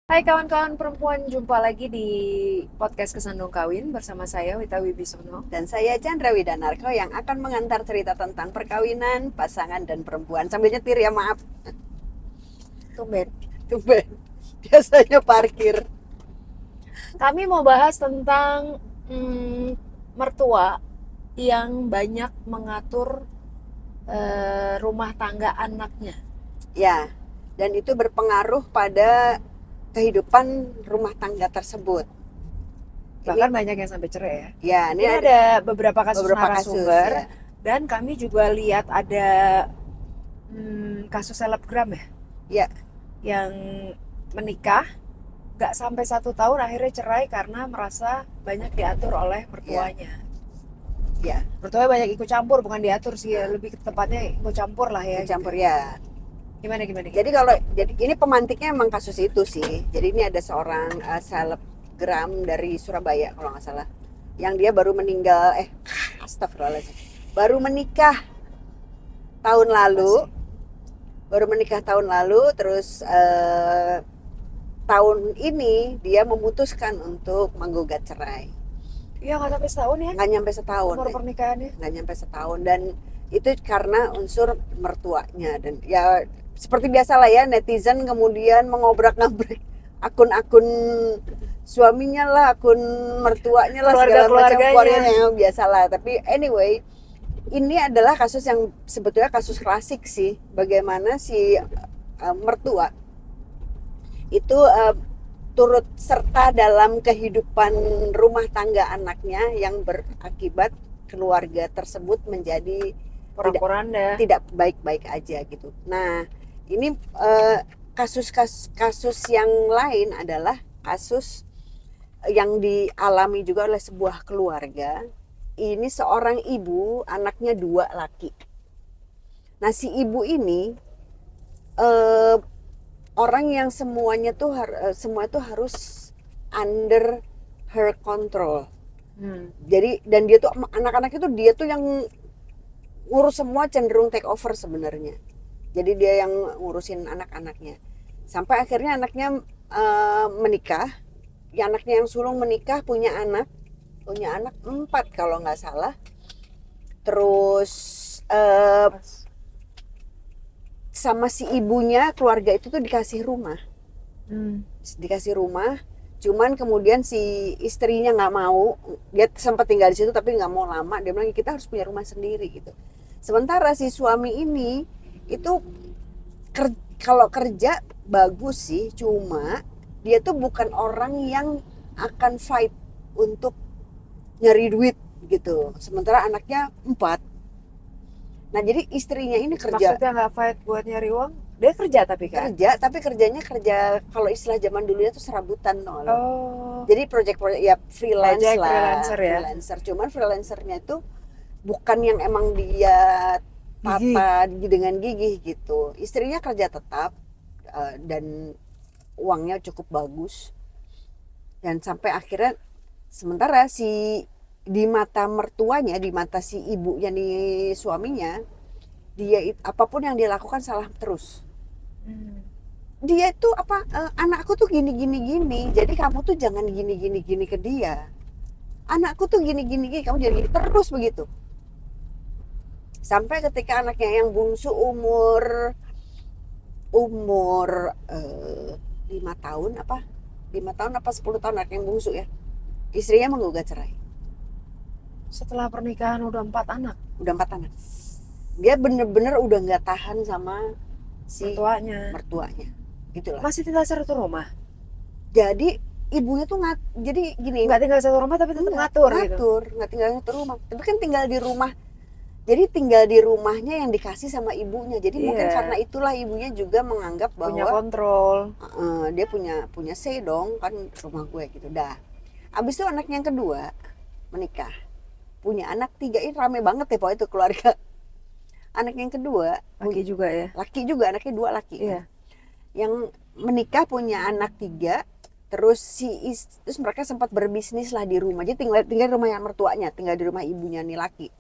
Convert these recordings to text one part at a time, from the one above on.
Hai kawan-kawan perempuan, jumpa lagi di podcast Kesandung Kawin bersama saya Wita Wibisono. Dan saya Chandra Widanarko yang akan mengantar cerita tentang perkawinan, pasangan, dan perempuan. Sambil nyetir ya, maaf. Tumben. Tumben. Biasanya parkir. Kami mau bahas tentang mertua yang banyak mengatur rumah tangga anaknya. Ya, dan itu berpengaruh pada kehidupan rumah tangga tersebut. Bahkan banyak yang sampai cerai ya. Ya, ini Ini ada beberapa kasus beberapa kasus narasumber ya. dan kami juga lihat ada kasus selebgram ya, Ya, yang menikah gak sampai 1 tahun akhirnya cerai karena merasa banyak diatur oleh mertuanya. ya, Mertuanya banyak ikut campur, bukan diatur sih ya, lebih tepatnya ikut campur lah ya. campur gitu. ya. Gimana? Jadi ini pemantiknya emang kasus itu sih. Jadi ini ada seorang selebgram dari Surabaya kalau nggak salah, yang dia baru meninggal, astagfirullahaladzim, baru menikah tahun lalu, terus tahun ini dia memutuskan untuk menggugat cerai. Iya, nggak sampai setahun ya Nggak nyampe setahun, umur pernikahannya. nggak nyampe setahun, dan itu karena unsur mertuanya. Dan ya seperti biasa lah ya, netizen kemudian mengobrak-ngabrik akun-akun suaminya lah, akun mertuanya lah, segala macam keluarganya, yang biasa lah. Tapi anyway, ini adalah kasus yang sebetulnya kasus klasik sih, bagaimana si mertua itu turut serta dalam kehidupan rumah tangga anaknya yang berakibat keluarga tersebut menjadi Porak-poranda. tidak baik-baik aja gitu. Nah, ini kasus yang lain adalah kasus yang dialami juga oleh sebuah keluarga. Ini seorang ibu, anaknya 2 laki. Nah, si ibu ini orang yang semuanya tuh semua tuh harus under her control. Jadi, dan dia tuh anak-anak itu, dia tuh yang ngurus semua, cenderung take over sebenarnya. Jadi dia yang ngurusin anak-anaknya. Sampai akhirnya anaknya menikah. Ya, anaknya yang sulung menikah, punya anak 4 kalau nggak salah. Terus sama si ibunya, keluarga itu tuh dikasih rumah. Cuman kemudian si istrinya nggak mau. Dia sempat tinggal di situ tapi nggak mau lama. Dia bilang kita harus punya rumah sendiri gitu. Sementara si suami ini itu kalau kerja bagus sih, cuma dia tuh bukan orang yang akan fight untuk nyari duit gitu. Sementara anaknya 4. Nah, jadi istrinya ini kerja. Maksudnya nggak fight buat nyari uang, dia kerja tapi kan. Tapi kerjanya kerja, kalau istilah zaman dulunya tuh serabutan loh. Oh. Jadi project ya freelance Project lah, freelancer ya. freelancer. Cuman freelancernya itu bukan yang emang dia tata dengan gigih gitu. Istrinya kerja tetap dan uangnya cukup bagus. Dan sampai akhirnya, sementara si di mata mertuanya, di mata si ibunya nih, suaminya, dia apapun yang dia lakukan salah terus. Dia itu anakku tuh gini, jadi kamu tuh jangan gini ke dia. Anakku tuh gini, kamu jangan gini terus begitu. Sampai ketika anaknya yang bungsu umur 5 tahun apa 10 tahun, anak yang bungsu ya, istrinya menggugat cerai. Setelah pernikahan udah 4 anak. Dia bener-bener udah nggak tahan sama si mertuanya. Gitulah. Masih tinggal satu rumah. Jadi ibunya tuh jadi gini, Nggak tinggal satu rumah tapi tetap ngatur gitu. nggak tinggal satu rumah, tapi kan tinggal di rumah. Jadi tinggal di rumahnya yang dikasih sama ibunya. Jadi mungkin karena itulah ibunya juga menganggap bahwa punya kontrol. Dia punya say dong, kan rumah gue gitu dah. Abis itu anaknya yang kedua menikah, punya anak 3. Ini rame banget ya pokoknya itu keluarga. Anak yang kedua Laki juga ya. Laki juga, anaknya 2 laki. Iya. Yang menikah punya anak 3. Terus terus mereka sempat berbisnis lah di rumah. Jadi tinggal di rumah yang mertuanya, tinggal di rumah ibunya nih laki.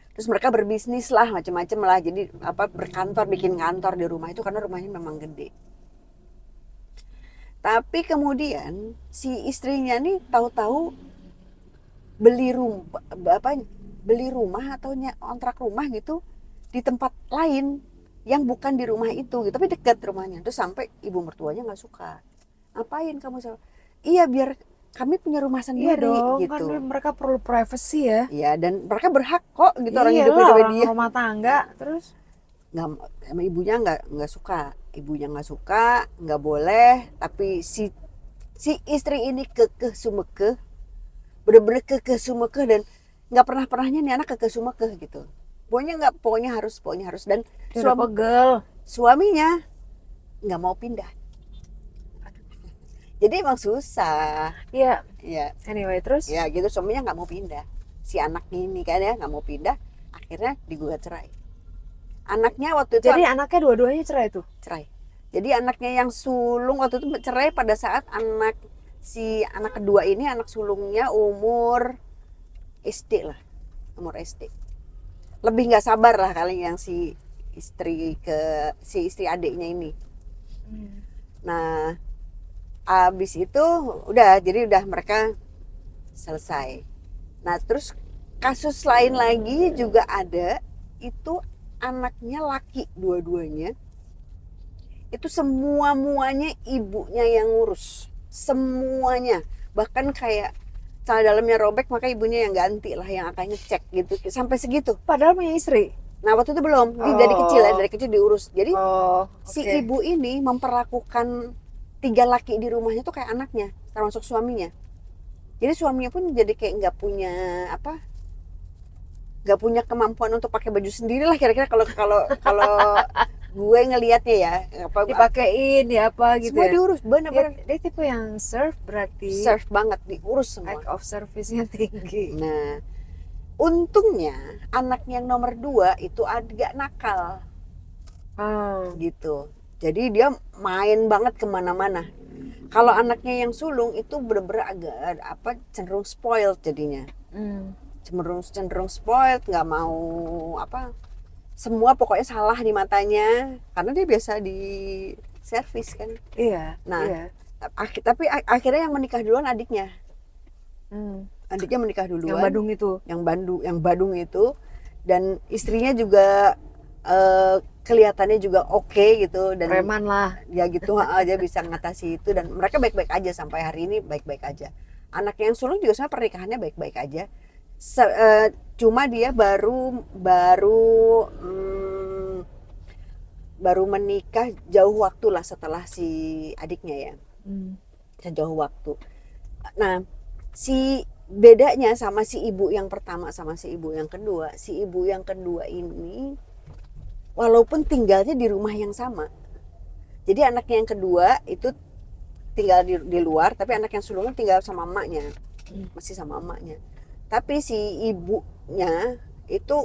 Terus mereka berbisnis lah, macam-macam lah. Jadi berkantor, bikin kantor di rumah itu karena rumahnya memang gede. Tapi kemudian si istrinya nih tahu-tahu beli rumah beli rumah atau kontrak rumah gitu di tempat lain yang bukan di rumah itu gitu, tapi dekat rumahnya. Terus sampai ibu mertuanya nggak suka. Ngapain kamu? Iya, biar kami punya rumah Iya sendiri dong, kan gitu. mereka perlu privacy ya. Iya, dan mereka berhak kok gitu, orang Iya hidup lah, hidupnya orang dia. rumah tangga. Terus Nggak, sama ibunya nggak suka, nggak boleh. Tapi si istri ini kekeh sumekeh, bener-bener kekeh sumekeh, dan nggak pernahnya nih anak kekeh sumekeh gitu. Pokoknya harus dan dia udah pegel. suaminya nggak mau pindah. Jadi emang susah Iya, ya. anyway terus. Ya gitu, suaminya nggak mau pindah, si anaknya ini kan ya nggak mau pindah, akhirnya digugat cerai. Anaknya waktu itu Jadi anaknya dua-duanya cerai tuh. cerai. Jadi anaknya yang sulung waktu itu cerai pada saat si anak kedua ini, anak sulungnya umur SD lah, umur SD. Lebih nggak sabar lah kali yang si istri adiknya ini. Nah, abis itu jadi mereka selesai. Nah, terus kasus lain lagi juga ada, itu anaknya laki dua-duanya. Itu muanya ibunya yang ngurus. Semuanya. Bahkan kayak celana dalamnya robek, maka ibunya yang ganti lah, yang akan ngecek gitu. Sampai segitu. Padahal punya istri. Nah, waktu itu belum. Dari kecil diurus. Jadi si ibu ini memperlakukan 3 laki di rumahnya tuh kayak anaknya, termasuk suaminya. Jadi suaminya pun jadi kayak nggak punya kemampuan untuk pakai baju sendiri lah, kira-kira kalau gue ngelihatnya ya. Dipakein ya apa gitu Semua ya. diurus, bener-bener. Dia tipe yang serve berarti. Serve banget, diurus semua. Act of service-nya tinggi. Nah, untungnya anak yang nomor 2 itu agak nakal. Gitu. Jadi dia main banget kemana-mana. Kalau anaknya yang sulung itu bener-bener agak cenderung spoiled jadinya. Cenderung spoiled, nggak mau semua pokoknya salah di matanya, karena dia biasa di servis kan. Iya. Nah, iya. Tapi akhirnya yang menikah duluan adiknya. Adiknya menikah duluan. Yang Badung itu, dan istrinya juga kelihatannya juga oke gitu, dan preman lah. Ya gitu aja bisa ngatasi itu, dan mereka baik-baik aja sampai hari ini, baik-baik aja. Anaknya yang sulung juga sebenarnya pernikahannya baik-baik aja. Cuma dia baru menikah jauh waktu lah setelah si adiknya ya. Jauh waktu. Nah, bedanya sama si ibu yang pertama sama si ibu yang kedua, ini walaupun tinggalnya di rumah yang sama. Jadi anaknya yang kedua itu tinggal di luar, tapi anak yang sulungnya tinggal sama emaknya. Masih sama emaknya. Tapi si ibunya itu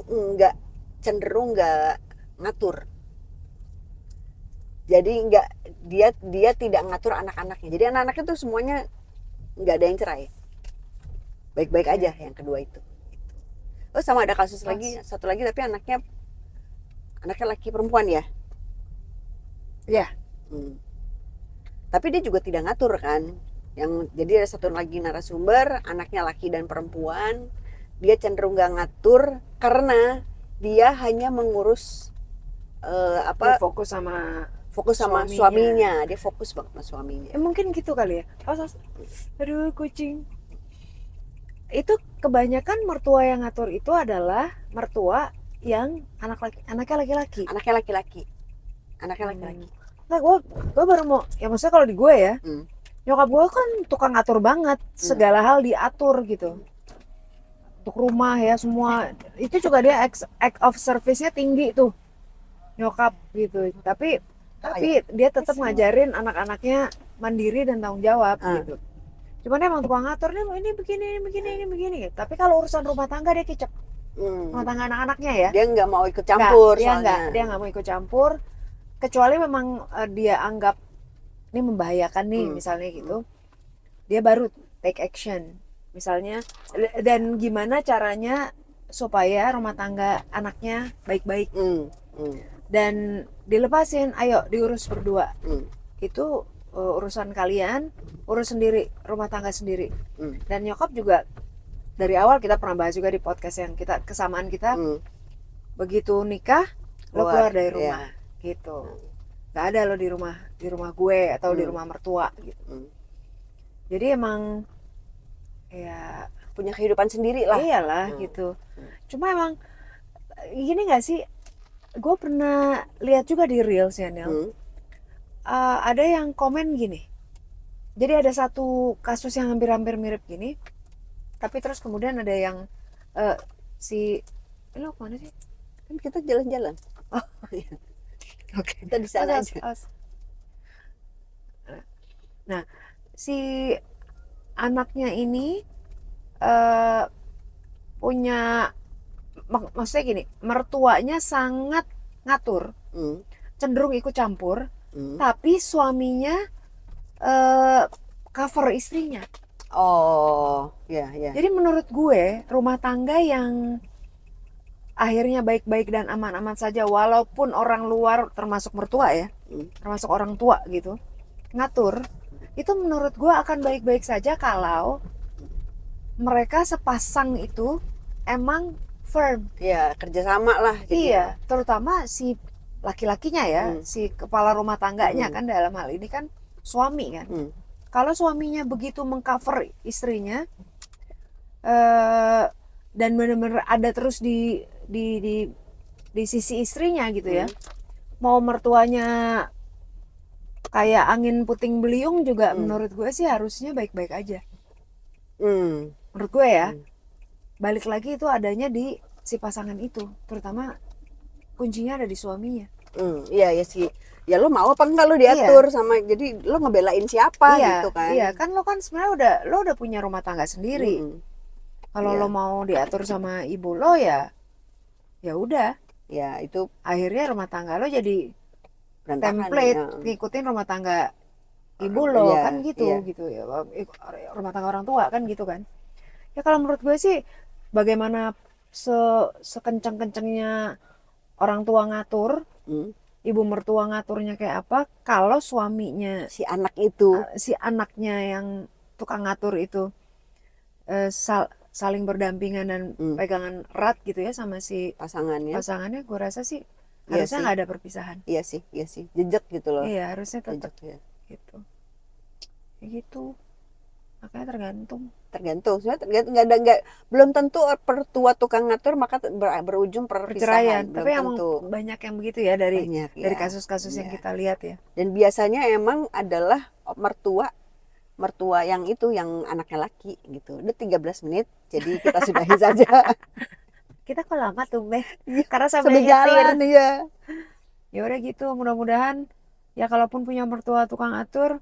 cenderung nggak ngatur. Jadi dia tidak ngatur anak-anaknya. Jadi anak-anaknya tuh semuanya nggak ada yang cerai. Baik-baik aja yang kedua itu. Oh, sama ada kasus lagi, satu lagi, tapi anaknya laki perempuan ya. Iya. Tapi dia juga tidak ngatur kan. Jadi ada satu lagi narasumber, anaknya laki dan perempuan, dia cenderung gak ngatur karena dia hanya mengurus Dia fokus sama suaminya. Dia fokus banget sama suaminya. Mungkin gitu kali ya. Aduh, kucing. Itu kebanyakan mertua yang ngatur itu adalah mertua yang anaknya laki-laki. Anaknya laki-laki. Nah, gue baru mau, ya maksudnya kalau di gue ya, nyokap gue kan tukang ngatur banget, segala hal diatur gitu. Untuk rumah ya semua, itu juga dia act of service-nya tinggi tuh, nyokap gitu. Tapi dia tetap ngajarin anak-anaknya mandiri dan tanggung jawab gitu. Cuman emang tukang ngatur nih, ini begini. Tapi kalau urusan rumah tangga dia kicep. Rumah tangga anak-anaknya ya. Dia nggak mau ikut campur. Dia nggak mau ikut campur. Kecuali memang dia anggap ini membahayakan nih, misalnya gitu, dia baru take action misalnya. Dan gimana caranya supaya rumah tangga anaknya baik-baik dan dilepasin, ayo diurus berdua. Itu urusan kalian, urus sendiri rumah tangga sendiri. Hmm. Dan nyokap juga dari awal kita pernah bahas juga di podcast yang kita kesamaan kita, begitu nikah lo keluar dari rumah gitu, nggak ada lo di rumah gue atau di rumah mertua gitu. Jadi emang ya punya kehidupan sendiri lah. Iyalah gitu. Cuma emang gini nggak sih, gue pernah lihat juga di Reels ya Nel, ada yang komen gini. Jadi ada satu kasus yang hampir-hampir mirip gini, tapi terus kemudian ada yang lo kemana sih? Kan kita jalan-jalan. Oh iya. Oke. Kita di sana aja. Nah, si anaknya ini punya maksudnya gini, mertuanya sangat ngatur, cenderung ikut campur, tapi suaminya cover istrinya. Oh, ya. Jadi menurut gue rumah tangga yang akhirnya baik-baik dan aman-aman saja, walaupun orang luar termasuk mertua ya, termasuk orang tua gitu, ngatur, itu menurut gue akan baik-baik saja kalau mereka sepasang itu emang firm. Ya, kerjasama lah. Gitu. Iya, terutama si laki-lakinya ya, si kepala rumah tangganya kan dalam hal ini kan suami kan. Kalau suaminya begitu mengcover istrinya dan benar-benar ada terus di sisi istrinya gitu ya, mau mertuanya kayak angin puting beliung juga menurut gue sih harusnya baik-baik aja. Menurut gue ya, balik lagi itu adanya di si pasangan itu, terutama kuncinya ada di suaminya. Iya sih. Ya lo mau apa enggak lo diatur sama, jadi lo ngebelain siapa gitu kan? Iya kan, lo kan sebenarnya udah punya rumah tangga sendiri. Kalau lo mau diatur sama ibu lo ya udah. Ya itu akhirnya rumah tangga lo jadi berantakan, template ngikutin rumah tangga ibu lo kan gitu ya, rumah tangga orang tua kan gitu kan. Ya kalau menurut gue sih, bagaimana sekencang-kencangnya orang tua ngatur, ibu mertua ngaturnya kayak apa, kalau suaminya si anak itu, si anaknya yang tukang ngatur itu saling berdampingan dan pegangan erat gitu ya sama si pasangannya, gue rasa sih harusnya nggak ada perpisahan. Iya sih, jejak gitu loh. Iya, harusnya tetap ya. Gitu. Kayak gitu. Makanya tergantung. Sebenarnya nggak belum tentu pertua tukang ngatur maka berujung perpisahan. Tapi emang banyak yang begitu ya dari kasus-kasus yang kita lihat ya. Dan biasanya emang adalah mertua yang itu yang anaknya laki gitu. Udah 13 menit, jadi kita sudahi saja. Kita kok lama tuh Beh, karena sampai jalan ya. Ya udah gitu, mudah-mudahan ya kalaupun punya mertua tukang atur,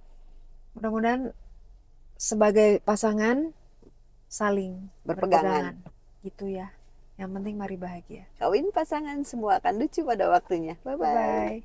mudah-mudahan sebagai pasangan saling berpegangan gitu ya. Yang penting mari bahagia. Kawin pasangan semua akan lucu pada waktunya. Bye-bye.